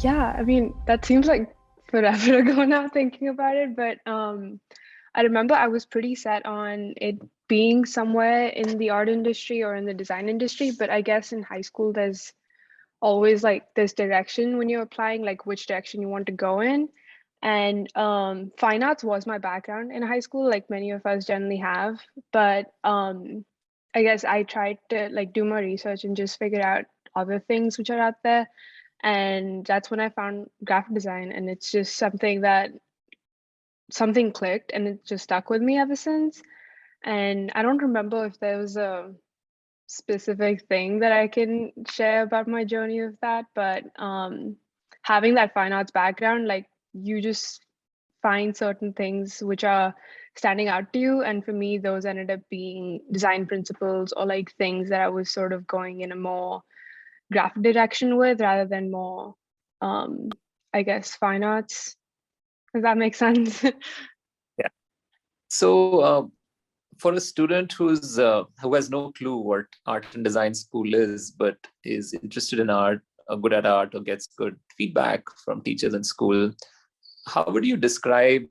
Yeah, I mean, that seems like forever ago now thinking about it, but I remember I was pretty set on it being somewhere in the art industry or in the design industry, but I guess in high school there's always like this direction when you're applying, like which direction you want to go in. And fine arts was my background in high school, like many of us generally have, but I guess I tried to like do more research and just figure out other things which are out there, and that's when I found graphic design, and it's just something that something clicked and it just stuck with me ever since. And I don't remember if there was a specific thing that I can share about my journey of that, but having that fine arts background, like you just find certain things which are standing out to you. And for me, those ended up being design principles or like things that I was sort of going in a more graphic direction with rather than more, I guess, fine arts. Does that make sense? Yeah. So for a student who has no clue what art and design school is, but is interested in art, or good at art, or gets good feedback from teachers in school, how would you describe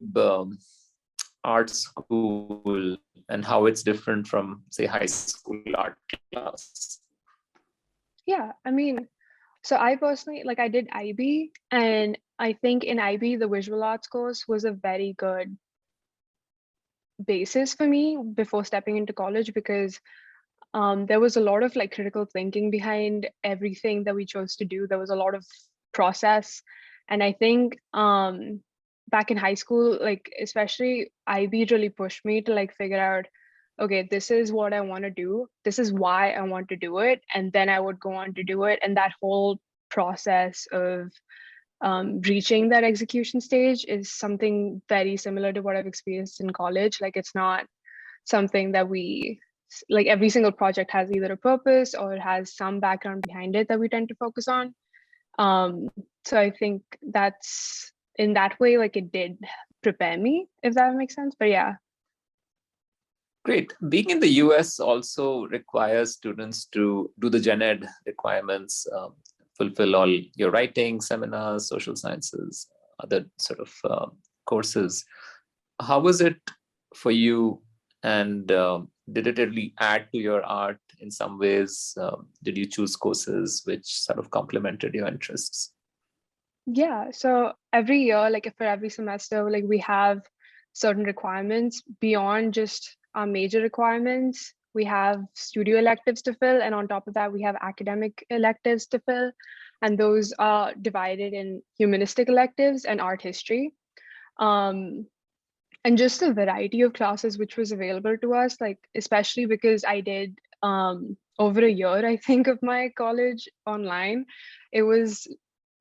art school and how it's different from, say, high school art class? Yeah, I mean, so I personally, like I did IB, and I think in IB, the visual arts course was a very good basis for me before stepping into college because there was a lot of like critical thinking behind everything that we chose to do. There was a lot of process. And I think back in high school, like especially IB really pushed me to like figure out, okay, this is what I want to do. This is why I want to do it. And then I would go on to do it. And that whole process of reaching that execution stage is something very similar to what I've experienced in college. Like it's not something that we like every single project has either a purpose or it has some background behind it that we tend to focus on. Um, so I think that's in that way, like it did prepare me, if that makes sense. But yeah. Great. Being in the US also requires students to do the gen ed requirements, fulfill all your writing, seminars, social sciences, other sort of courses. How was it for you? And did it really add to your art in some ways? Did you choose courses which sort of complemented your interests? Yeah, so every year, like for every semester, like we have certain requirements beyond just our major requirements. We have studio electives to fill, and on top of that, we have academic electives to fill, and those are divided in humanistic electives and art history. Um, and just the variety of classes which was available to us, like especially because I did over a year, I think, of my college online. It was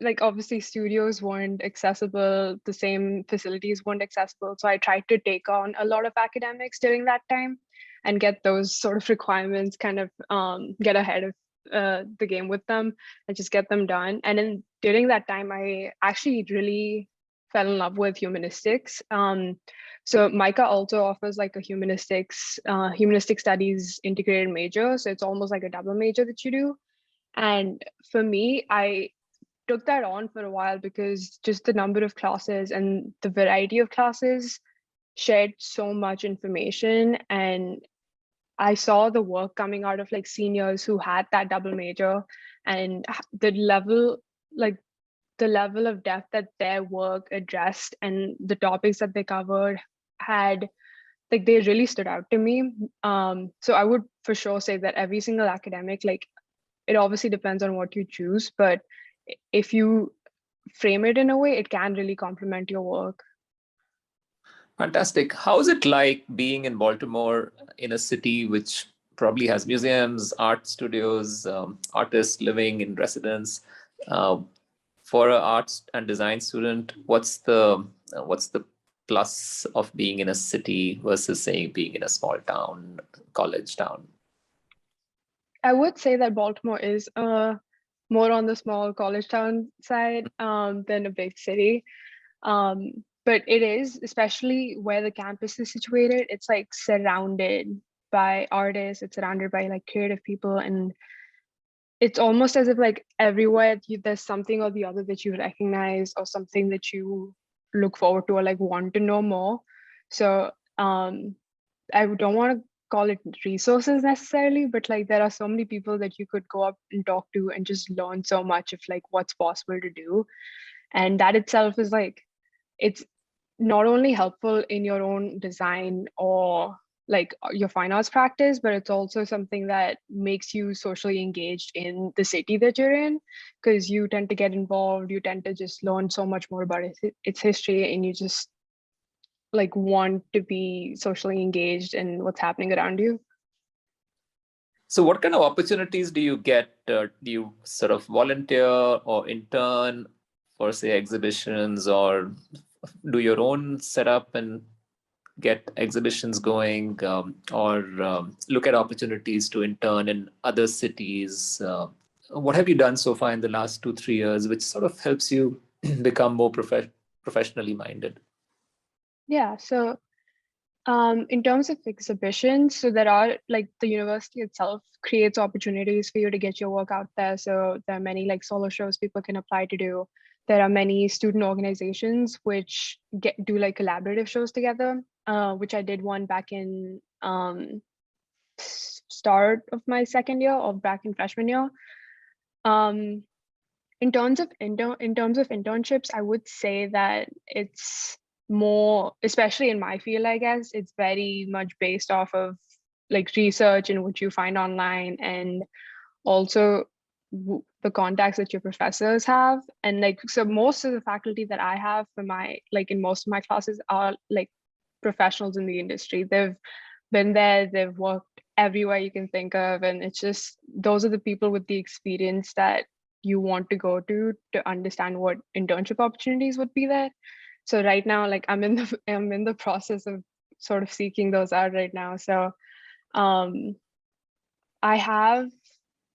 like obviously studios weren't accessible, the same facilities weren't accessible, so I tried to take on a lot of academics during that time and get those sort of requirements, kind of get ahead of the game with them and just get them done. And then during that time I actually really fell in love with humanistics. So Micah also offers like a humanistic studies integrated major. So it's almost like a double major that you do. And for me, I took that on for a while because just the number of classes and the variety of classes shared so much information. And I saw the work coming out of like seniors who had that double major, and the level, like the level of depth that their work addressed and the topics that they covered had, like they really stood out to me. So I would for sure say that every single academic, like it obviously depends on what you choose, but if you frame it in a way, it can really complement your work. Fantastic. How is it like being in Baltimore, in a city which probably has museums, art studios, artists living in residence? Uh, for an arts and design student, what's the plus of being in a city versus, say, being in a small town, college town? I would say that Baltimore is more on the small college town side than a big city. But it is, especially where the campus is situated, it's like surrounded by artists, it's surrounded by like creative people, and it's almost as if like everywhere there's something or the other that you recognize or something that you look forward to or like want to know more. So I don't want to call it resources necessarily, but like there are so many people that you could go up and talk to and just learn so much of like what's possible to do. And that itself is like, it's not only helpful in your own design or like your fine arts practice, but it's also something that makes you socially engaged in the city that you're in, because you tend to get involved, you tend to just learn so much more about its history, and you just like want to be socially engaged in what's happening around you. So what kind of opportunities do you get? Do you sort of volunteer or intern for, say, exhibitions, or do your own setup and get exhibitions going, or look at opportunities to intern in other cities? What have you done so far in the last 2-3 years, which sort of helps you become more professionally minded? Yeah, so in terms of exhibitions, so there are like the university itself creates opportunities for you to get your work out there. So there are many like solo shows people can apply to do. There are many student organizations which do like collaborative shows together, which I did one back in start of my second year or back in freshman year. Um, in terms of internships, I would say that it's more, especially in my field, I guess, it's very much based off of like research and what you find online, and also the contacts that your professors have. And like, so most of the faculty that I have for my, like in most of my classes are like professionals in the industry. They've been there, they've worked everywhere you can think of. And it's just, those are the people with the experience that you want to go to understand what internship opportunities would be there. So right now, like I'm in the process of sort of seeking those out right now. So um I have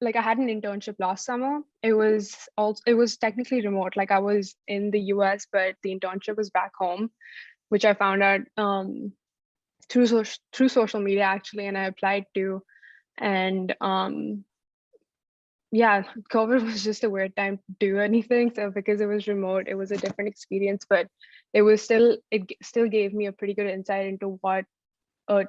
I had an internship last summer. It was technically remote. Like I was in the US, but the internship was back home, which I found out through social media actually, and I applied to. And yeah, COVID was just a weird time to do anything. So because it was remote, it was a different experience, but it still gave me a pretty good insight into what a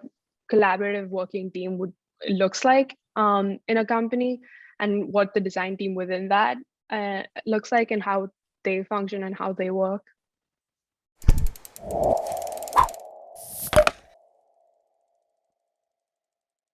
collaborative working team would looks like in a company, and what the design team within that looks like, and how they function and how they work.